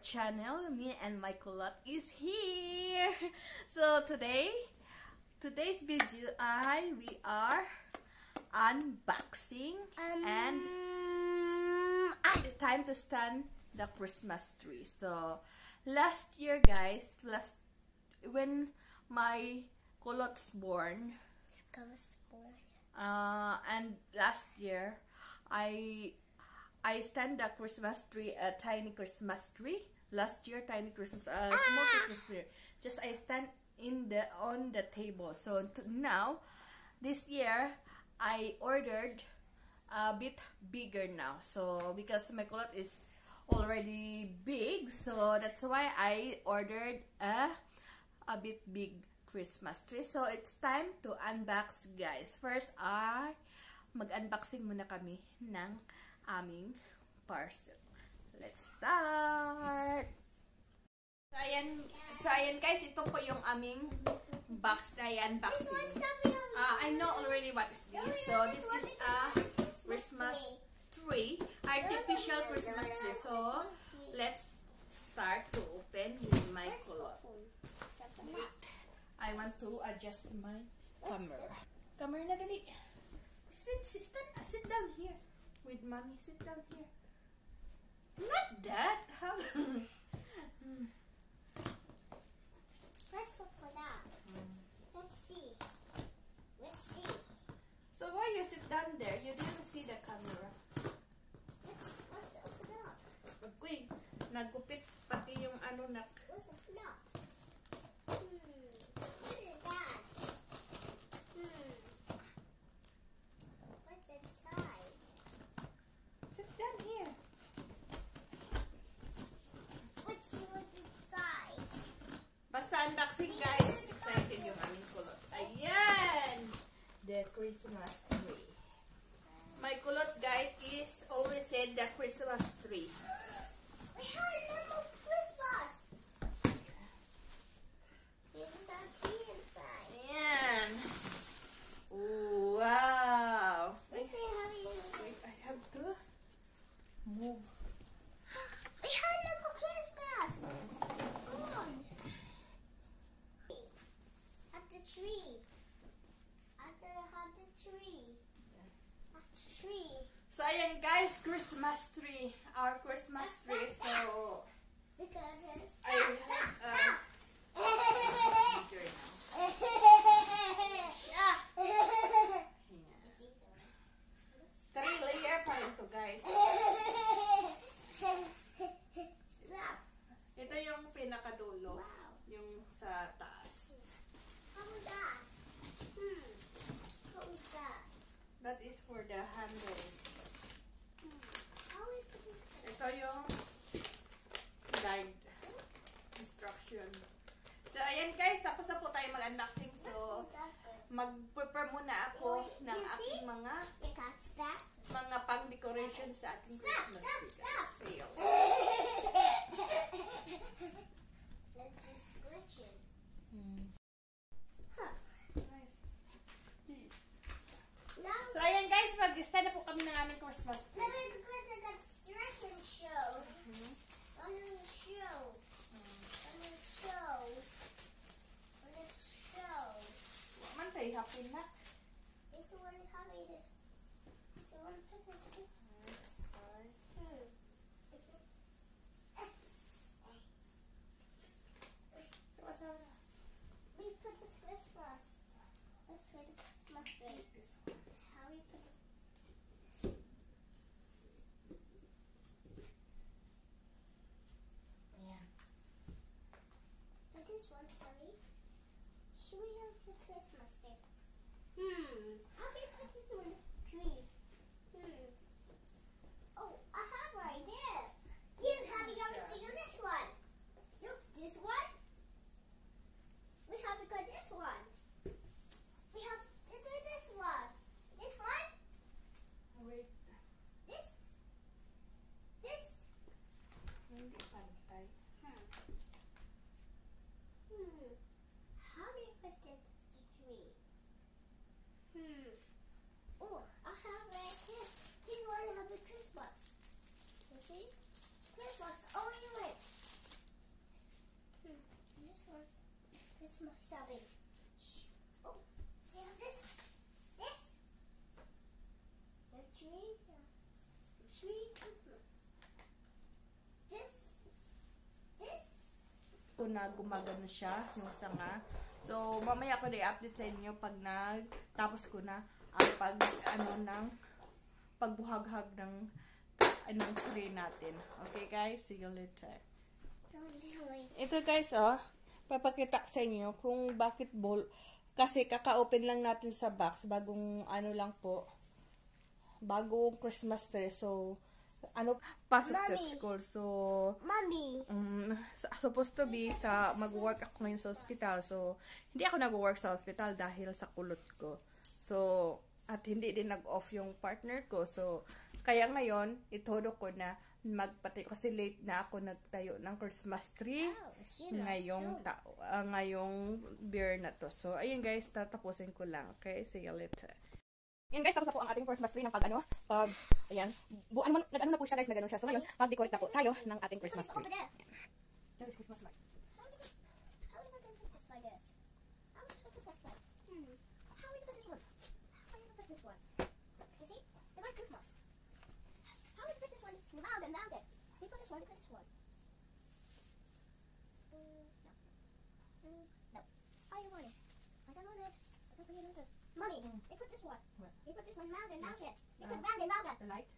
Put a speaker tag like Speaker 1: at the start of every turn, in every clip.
Speaker 1: channel. Me and my kulot is here. So today's video we are unboxing and time to stand the Christmas tree. So last year guys, when my kulot's born, and last year I stand the Christmas tree, a tiny Christmas tree. Last year, tiny Christmas, small Christmas tree. Just I stand on the table. So now, this year, I ordered a bit bigger now. So because my kulot is already big, so that's why I ordered a bit big Christmas tree. So it's time to unbox, guys. First, mag-unboxing muna kami ng aming parcel. Let's start! So ayan guys, ito po yung aming box na i-unboxing. I know already what is this. So this is a Christmas tree, artificial Christmas tree. So let's start to open with my kulot. Wait, I want to adjust my camera. Camera na dali. Sit down here. With mommy, sit down here. Not that. How?
Speaker 2: Let's look for that. Let's see.
Speaker 1: So why you sit down there? You didn't see the camera.
Speaker 2: Let's open up.
Speaker 1: Pagkuy, nagupit pati yung ano na.
Speaker 2: Let's open up. What is that? What's inside?
Speaker 1: Sit down here.
Speaker 2: Let's see what's inside.
Speaker 1: Basta unboxing guys. Excited yung aming kulot. Ayan! The Christmas tree. My kulot guys is always said the Christmas tree.
Speaker 2: We had a normal Christmas. There's that tree inside.
Speaker 1: Ayan. Wow.
Speaker 2: Let's see how you.
Speaker 1: Wait, I have to move.
Speaker 2: We had a normal Christmas. Come on. At the tree. At the tree. At the tree.
Speaker 1: So ayan guys, Christmas tree. Our Christmas tree. So
Speaker 2: Because it's
Speaker 1: I have
Speaker 2: stop.
Speaker 1: picture now.
Speaker 2: Stop.
Speaker 1: Ayan. 3-layer pa ito guys.
Speaker 2: Stop.
Speaker 1: Ito yung pinakadulo.
Speaker 2: Wow.
Speaker 1: Yung sa taas.
Speaker 2: How was that? What was that?
Speaker 1: That is for the handle.
Speaker 2: How we put this?
Speaker 1: Ito yung guide. Instruction. So ayan guys, tapos na po tayo mag-unboxing. So mag-prepare muna ako ng aking mga
Speaker 2: You got that?
Speaker 1: pang-decoration sa ating Christmas tree guys. Sale.
Speaker 2: Let's just switch it. Now
Speaker 1: So ayan guys, mag-stand na po kami ng aming Christmas tree.
Speaker 2: now we're going to get stricken show. On the show. On the show. On the show.
Speaker 1: Man tayo happy na.
Speaker 2: It's the one having this. It's the one put this. We put this Christmas. Let's play the Christmas tree. How we put it.
Speaker 1: Ayan.
Speaker 2: Put this one, Harry. Should we have the Christmas tree? How we put this on the tree? Oh, I have an idea. Here's how we have to see this one. Look, this one. We have to go this one. We have to do this one. This one.
Speaker 1: Wait.
Speaker 2: This.
Speaker 1: Hindi pantay.
Speaker 2: How do you put this to tree? Oh, I have right here. Do you want to have a Christmas? You see? Christmas only way. Christmas shopping. Oh, we have this. This. The tree. Tree Christmas. This. This.
Speaker 1: Una gumagano siya yung sanga. So mamaya ko i-update sa inyo pag tapos ko na ang pagbuhaghag ng tray natin. Okay guys, see you later. Ito guys, papakita ko sa inyo kung bakit bowl. Kasi kaka-open lang natin sa box, bagong Christmas tree. So pasok sa school. So
Speaker 2: Mommy.
Speaker 1: Supposed to be mag-work ako ngayon sa hospital. So hindi ako nag-work sa hospital dahil sa kulot ko. So at hindi din nag-off yung partner ko. So kaya ngayon itodo ko na magpatayo kasi late na ako nagtayo ng Christmas tree ngayong beer na to. So ayun guys, tatapusin ko lang. Okay, see you later. Yan guys, tapos na po ang ating Christmas tree ng ayan, nag-ano na po siya guys, nag-ano siya. So ngayon, mag-decorate na po tayo ng ating Christmas tree. That is Christmas light.
Speaker 2: How do you put this Christmas light? How do you put this one? How do you put this one? How do you put this one? You see? The white Christmas. How do you put this one? It's round and rounded. You put this one, you put this one. No. No. How you want it? I don't want it. I don't want it. Mommy, you put this one.
Speaker 1: What?
Speaker 2: You put this one round and rounded. You put round and rounded.
Speaker 1: The light?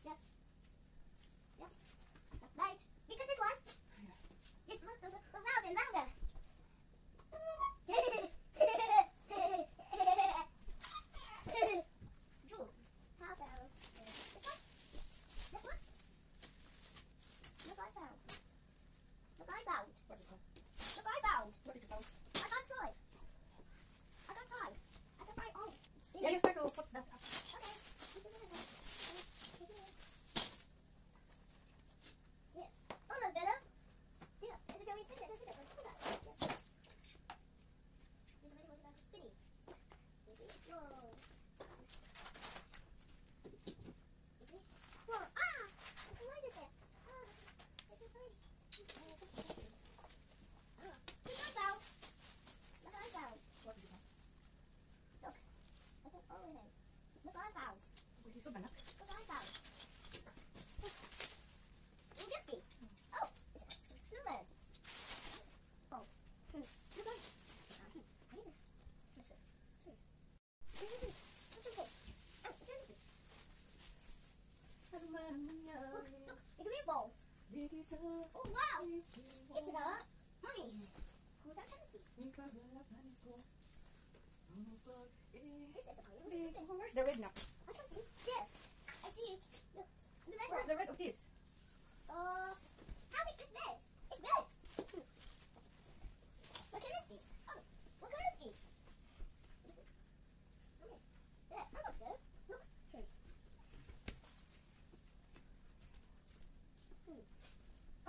Speaker 2: Yes. Yes. Right. You put this one. You put round and rounded. June. How about this one? This one? Look, I found. Look, I found.
Speaker 1: What is that?
Speaker 2: Look, I found.
Speaker 1: What is it?
Speaker 2: I got five. I got five. I got five. Oh, it's big.
Speaker 1: Yeah, you start to put that up.
Speaker 2: Okay. Yeah. Oh, no, better. Yeah. Is it going to fit? Yes. This is like spinning. Whoa. Whoa. Ah! It's a light in there. Ah. It's a light. Oh. Look, I found. Look, I found.
Speaker 1: What is that?
Speaker 2: Look. I got all in it. Look, I found.
Speaker 1: Wait, it's so bad.
Speaker 2: Look, I found. Will this be? Oh, it's a snowman. Oh. Look, I. Listen. See. What is this? What's your face? Oh, it's anything. Look, look. It's a real ball. Oh, wow. It's a mommy. Who's that tennis feet? This is a
Speaker 1: Where's the red now?
Speaker 2: I can see. There. I see you. Look. The red
Speaker 1: Where's
Speaker 2: one.
Speaker 1: the red of this?
Speaker 2: How big is red? It's red. What can it be? Oh, what can it be? Okay. There. I'm up there. Look. Here.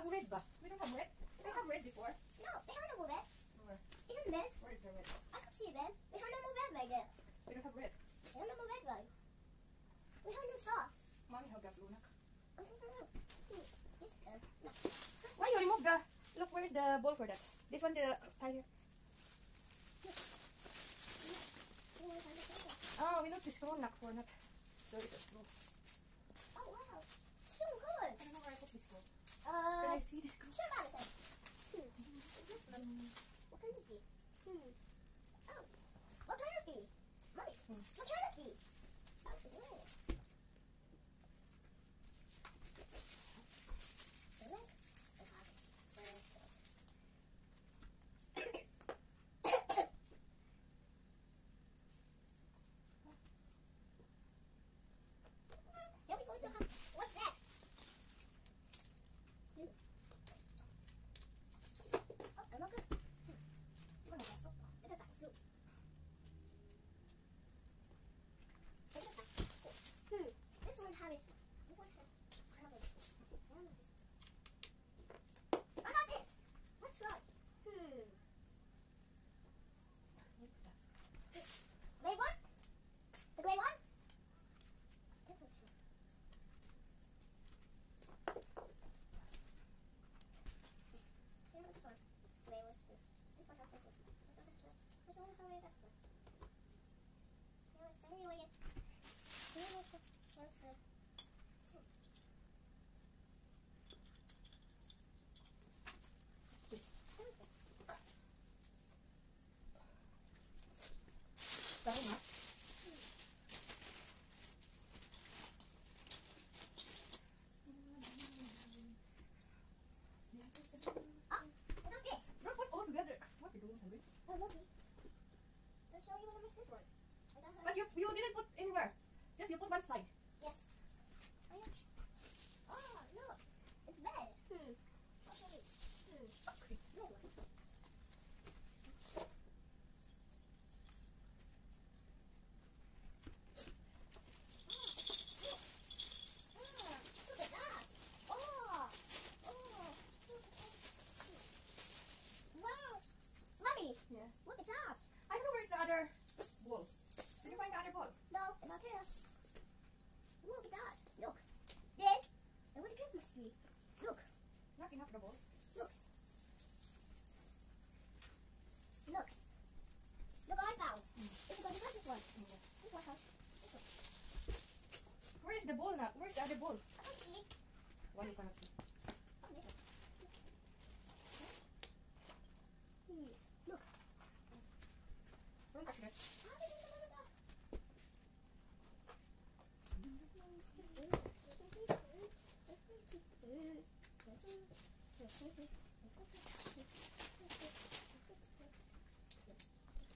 Speaker 1: Ang red ba? We don't have red. We have red before.
Speaker 2: No, they have no more red.
Speaker 1: Where?
Speaker 2: Isn't red?
Speaker 1: Where is the red?
Speaker 2: I can see red. We have no more red right there.
Speaker 1: We don't have red.
Speaker 2: We have no more red right. We have no straw.
Speaker 1: Mommy have got blue na.
Speaker 2: I don't know. This no.
Speaker 1: Why you remove the... Look, where's the bowl for that? This one, the tire. Oh, we know this screw knock for not. So it's a screw.
Speaker 2: Oh wow. Two colors.
Speaker 1: I don't know where I put this screw. Can
Speaker 2: Uh,
Speaker 1: I see this screw?
Speaker 2: two Madison. What can this be? Oh, what can this be? Mommy, what can this be? Oh, it's red. The red. The red. Yeah, we're going to have. What's next? Oh, I'm not good. Look at that soup. Look at that soup. Look at that soup. This one has. This one has. I got this. Let's try. Gray one? The gray one? This one. Here was fun. Gray was this. This one has this one.
Speaker 1: But you didn't put anywhere. Just you put one side.
Speaker 2: Yes. Oh, look. It's red. Okay.
Speaker 1: Okay.
Speaker 2: Red one. Look at that. Oh. Wow. Mommy.
Speaker 1: Yeah.
Speaker 2: Look at that.
Speaker 1: I don't know where's the other bowl. Did you find the other bowl?
Speaker 2: No, it's not here. Look at that. Look. This. And what a Christmas tree. Look.
Speaker 1: Not enough the bowl.
Speaker 2: Look. Look. Look, I found. It's going to be this one. This one house. This one.
Speaker 1: Where is the bowl now? Where's the other bowl?
Speaker 2: I can't see it.
Speaker 1: One you cannot see.
Speaker 2: Oh, this one. Look.
Speaker 1: Don't touch that.
Speaker 2: How did it come out of that?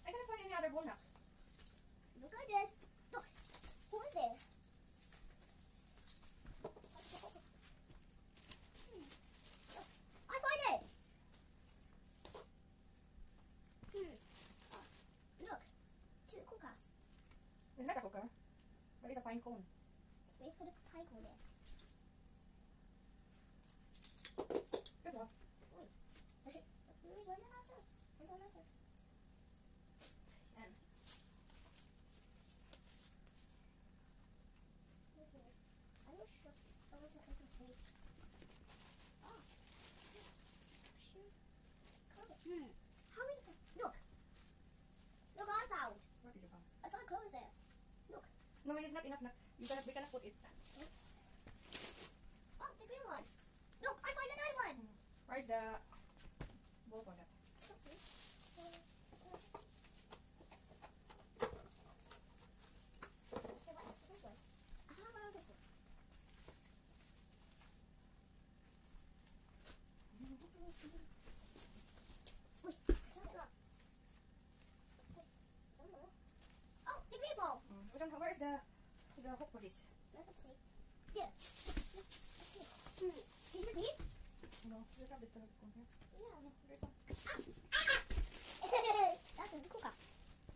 Speaker 1: I cannot find any other bowl now.
Speaker 2: Look at this. Look. Who is there? I find it. Look. Two cookers.
Speaker 1: It's not a cooker, but it's a pine cone.
Speaker 2: We put a pie on there.
Speaker 1: Good job.
Speaker 2: That's it. We're going to have to. We're going to have to.
Speaker 1: And
Speaker 2: I'm not sure. Oh, it's a Christmas tree. Oh. Shoot. How many? Look. Look, I found.
Speaker 1: what did you find?
Speaker 2: I got clothes there.
Speaker 1: No, it is not enough. We cannot put it.
Speaker 2: Oh, the green one. Look, I find another one.
Speaker 1: Where's the bowl for that?
Speaker 2: Let's see. Okay, what's this one? I have one on this one. Wait, something wrong. Oh, the green ball.
Speaker 1: We don't know. Where's the hook for this?
Speaker 2: Let's see. Here. Let's see. Can you see it?
Speaker 1: No, there's not this hook here.
Speaker 2: Yeah.
Speaker 1: No, there's not.
Speaker 2: That's a cooker.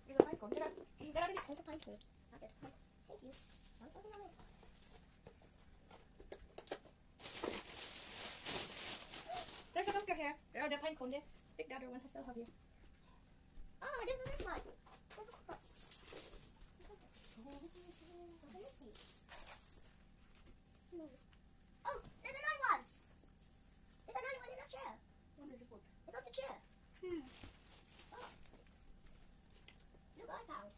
Speaker 1: It's a pine cone. Get out of it.
Speaker 2: There's a pine tree. That's it. Thank you. One second on it.
Speaker 1: There's a cooker here. There are the pine cone there. Take the other one. I still have here.
Speaker 2: Oh, there's this one. There's a cooker. Oh, there's another one. There's another one in the chair.
Speaker 1: What did you put?
Speaker 2: It's on the chair. Oh. Look, I found.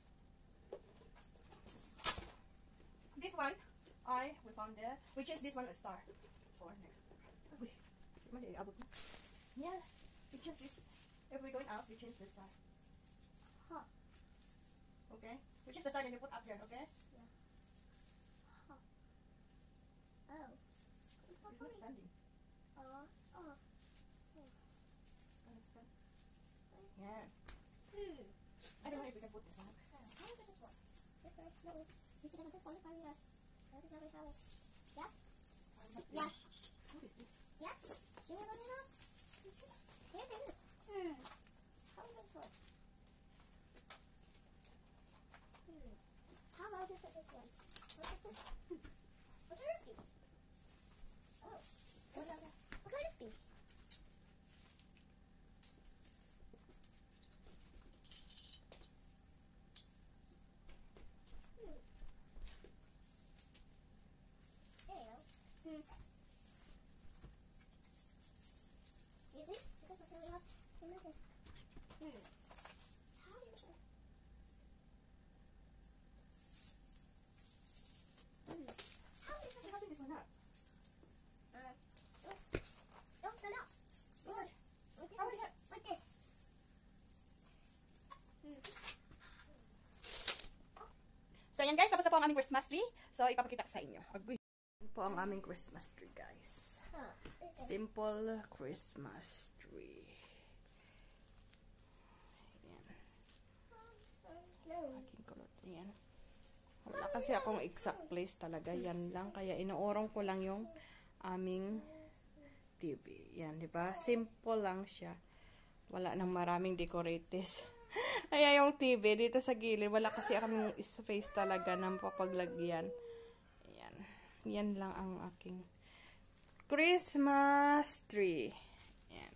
Speaker 1: This one, we found there. We change this one a star for next. Wait, mali abot mo. Yeah, we change this. If we're going out, we change the star.
Speaker 2: Huh.
Speaker 1: Okay? We change the star and you put up there, okay?
Speaker 2: Oh.
Speaker 1: It's not standing.
Speaker 2: Oh.
Speaker 1: Oh, it's not. Yeah. I don't know if we can put this one.
Speaker 2: How is it this one? This guy? No. You see this one? If I have. That is how we have it. Yes? Yes.
Speaker 1: What is this?
Speaker 2: Yes? Do you want to know? Here, here. How is this one? How about you put this one? What can this be? Oh. What can this be? Is it? Because I really have to notice. How do you
Speaker 1: How did this one up?
Speaker 2: don't stand up.
Speaker 1: What?
Speaker 2: How is it? Like this.
Speaker 1: So yan guys, tapos na po ang aming Christmas tree. So ipapakita ko sa inyo. Agree. Yan po ang aming Christmas tree guys. Simple Christmas tree. Ayan. Aking kulot. Ayan. kasi akong exact place talaga. Yan lang. Kaya inuurong ko lang yung aming TV. Yan, di ba? Simple lang siya. Wala nang maraming decorates. Kaya yung TV dito sa gilid, wala kasi akong space talaga ng papaglagyan. Yan. Yan lang ang aking Christmas tree. Yan.